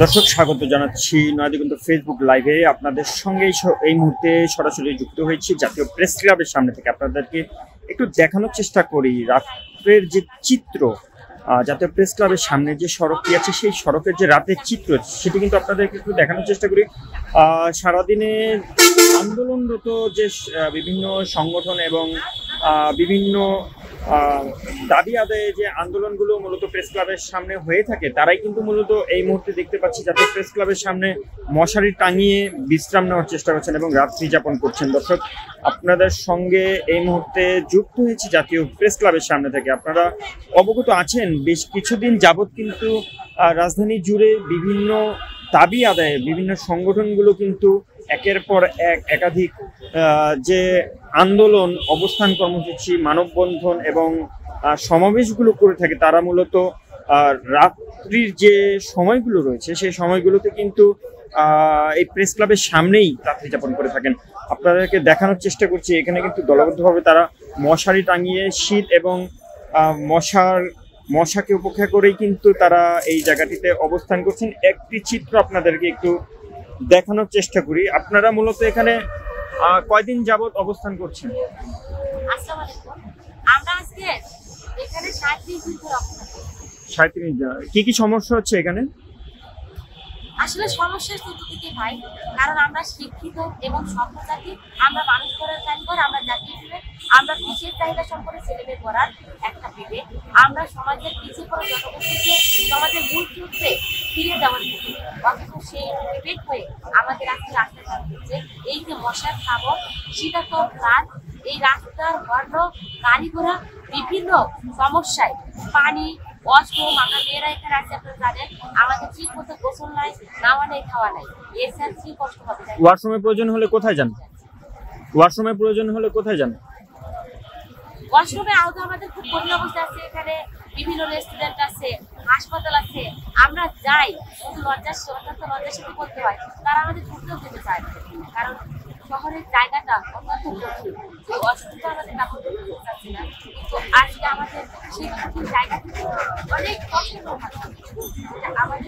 দর্শক স্বাগত জানাচ্ছি নয়াদিগন্ত ফেসবুক লাইভে। আপনাদের সঙ্গে এই মুহূর্তে সরাসরি যুক্ত হয়েছি জাতীয় প্রেস ক্লাবের সামনে থেকে। আপনাদেরকে একটু দেখানোর চেষ্টা করি রাতের যে চিত্র, জাতীয় প্রেস ক্লাবের সামনে যে সড়কটি আছে সেই সড়কের যে রাতের চিত্র সেটি কিন্তু আপনাদেরকে একটু দেখানোর চেষ্টা করি। সারাদিনে আন্দোলনরত যে বিভিন্ন সংগঠন এবং বিভিন্ন দাবি আদায়ে যে আন্দোলনগুলো মূলত প্রেস ক্লাবের সামনে হয়ে থাকে, তারাই কিন্তু মূলত এই মুহূর্তে দেখতে পাচ্ছি জাতীয় প্রেস ক্লাবের সামনে মশারি টাঙিয়ে বিশ্রাম নেওয়ার চেষ্টা করছেন এবং রাত্রি যাপন করছেন। দর্শক, আপনাদের সঙ্গে এই মুহূর্তে যুক্ত হয়েছি জাতীয় প্রেস ক্লাবের সামনে থেকে। আপনারা অবগত আছেন বেশ কিছুদিন যাবৎ কিন্তু রাজধানী জুড়ে বিভিন্ন দাবি আদায়ে বিভিন্ন সংগঠনগুলো কিন্তু একের পর একাধিক যে আন্দোলন, অবস্থান কর্মসূচি, মানববন্ধন এবং সমাবেশগুলো করে থাকে, তারা মূলত রাত্রির যে সময়গুলো রয়েছে সেই সময়গুলোতে কিন্তু এই প্রেস ক্লাবের সামনেই রাত্রি যাপন করে থাকেন। আপনাদেরকে দেখানোর চেষ্টা করছি, এখানে কিন্তু দলবদ্ধভাবে তারা মশারি টাঙিয়ে শীত এবং মশাকে উপেক্ষা করেই কিন্তু তারা এই জায়গাটিতে অবস্থান করছেন। একটি চিত্র আপনাদেরকে একটু দেখানোর চেষ্টা করি। আপনারা মূলত এখানে কয়দিন যাবত অবস্থান করছেন? আসসালামু আলাইকুম। আমরা আজকে এখানে 37 দিন ধরে অবস্থান করছি। 37 দিন। কি সমস্যা হচ্ছে এখানে? আসলে সমস্যা চতুর্দিকে ভাই, কারণ আমরা শিক্ষিত এবং সভ্যজাতি, আমরা মানুষ করার কারিগর, আমরা জাতি হিসেবে আমরা বিশেষ চাহিদা সম্পন্ন ছেলেমেয়ে করার একটা বিবেক, আমরা সমাজের পিছিয়ে পড়া জনগোষ্ঠীকে সমাজের মূল চরিত্রে ফিরিয়ে দেওয়ার দিকে, অথচ সেই বিবেক হয়ে আমাদের আজকে রাস্তায় থাকছে এই যে মশার খাবর, শীতাতপ রাত, এই রাস্তার বর্ণ কারিগরা বিভিন্ন সমস্যায়, পানি, ওয়াশরুম, আমরা মেয়েরা এখানে আছে, আপনারা জানেন আমাদের ঠিক মতো গোসল নাই, নাওয়া নেই, খাওয়া নাই, এছাড়া কি কষ্ট হবে। ওয়াশরুমের প্রয়োজন হলে কোথায় যান? ওয়াশরুমের প্রয়োজন হলে কোথায় যান? ওয়াশরুমে আহত আমাদের খুব কঠিন অবস্থা আছে, এখানে বিভিন্ন রেস্টুরেন্ট আছে, হাসপাতাল আছে, আমরা যাই শুধু লজ্জার সাথে করতে হয়, তারা আমাদের ঢুকতেও দিতে চায় না, কারণ শহরের জায়গাটা অত্যন্ত কঠিন, সেই অসুবিধা আমাদের কাপড় করতে চাচ্ছি না। কিন্তু আজকে আমাদের সেই কঠিন জায়গা থেকে অনেক কষ্ট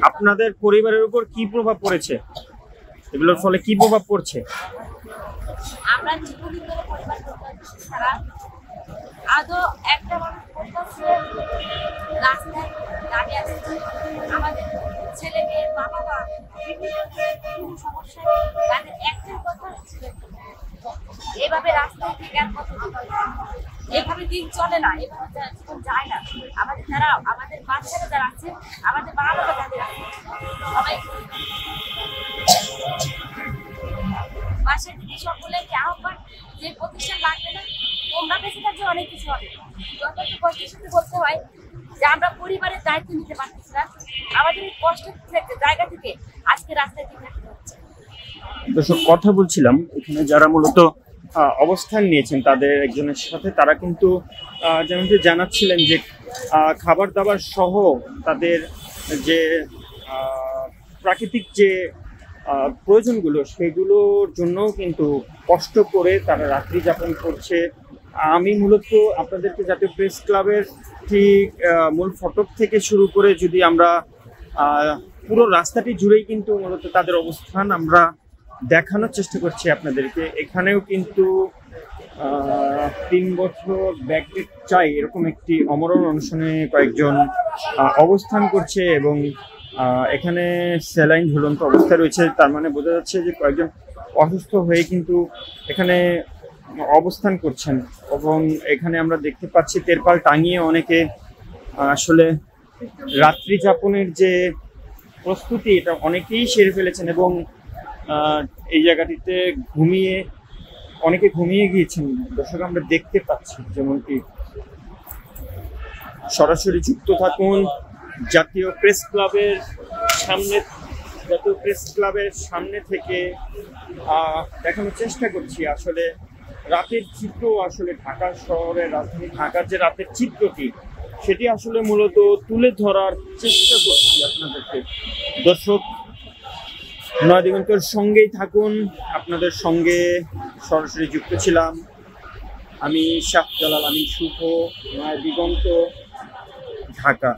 আপনাদের পরিবারের উপর কি প্রভাব পড়েছে? এগুলোর ফলে কি প্রভাব পড়ছে? আমরা জীবনের ধরে পরিবার ছাড়া আদৌ একটা মানুষ করতেছে রাস্তায় দাঁড়িয়ে আছে, আমাদের ছেলে মেয়ে বাবা মা বিভিন্ন সমস্যায় তাদের একটাই কথা, এভাবে রাস্তায় থেকে আর কত এভাবে দিন চলে না, এভাবে জীবন যায় না। আমাদের যারা আমাদের বাচ্চারা যারা আছে, আমাদের মা বাবা যাদের আছে, সবাই বাসায় দিদি সকলেকে আহ্বান, যে প্রতিষ্ঠান লাগবে না, তোমরা বেঁচে থাকলে অনেক কিছু হবে। যতটা কষ্টের সাথে বলতে হয় যে আমরা পরিবারের দায়িত্ব নিতে পারতেছি না, আমাদের এই কষ্টের জায়গা থেকে আজকে রাস্তায় ঠিক রাখতে হচ্ছে। দর্শক, কথা বলছিলাম এখানে যারা মূলত অবস্থান নিয়েছেন তাদের একজনের সাথে, তারা কিন্তু যেমনটি জানাচ্ছিলেন যে খাবার দাবার সহ তাদের যে প্রাকৃতিক যে প্রয়োজনগুলো সেগুলোর জন্যও কিন্তু কষ্ট করে তারা রাত্রি যাপন করছে। আমি মূলত আপনাদেরকে জাতীয় প্রেস ক্লাবের ঠিক মূল ফটক থেকে শুরু করে যদি আমরা পুরো রাস্তাটি জুড়েই কিন্তু মূলত তাদের অবস্থান আমরা দেখানোর চেষ্টা করছি আপনাদেরকে। এখানেও কিন্তু 3 বছর ব্যাকডেট চাই এরকম একটি অমরণ অনুষ্ঠানে কয়েকজন অবস্থান করছে এবং এখানে স্যালাইন ঝুলন্ত অবস্থায় রয়েছে। তার মানে বোঝা যাচ্ছে যে কয়েকজন অসুস্থ হয়ে কিন্তু এখানে অবস্থান করছেন এবং এখানে আমরা দেখতে পাচ্ছি তেরপাল টাঙিয়ে অনেকে আসলে রাত্রি যাপনের যে প্রস্তুতি এটা অনেকেই সেরে ফেলেছেন এবং এই জায়গাটিতে অনেকে ঘুমিয়ে গিয়েছেন। দর্শক, আমরা দেখতে পাচ্ছি যেমনটি। সরাসরি যুক্ত থাকুন জাতীয় প্রেস ক্লাবের সামনে থেকে দেখানোর চেষ্টা করছি আসলে রাতের চিত্র। আসলে ঢাকা শহরের রাজধানী ঢাকার যে রাতের চিত্রটি সেটি আসলে মূলত তুলে ধরার চেষ্টা করছি আপনাদেরকে। দর্শক, নয়াদিগন্তের সঙ্গেই থাকুন, আপনাদের সঙ্গে সরাসরি যুক্ত ছিলাম আমি শাহ জালাল, আমি শুভ, নয়াদিগন্ত, ঢাকা।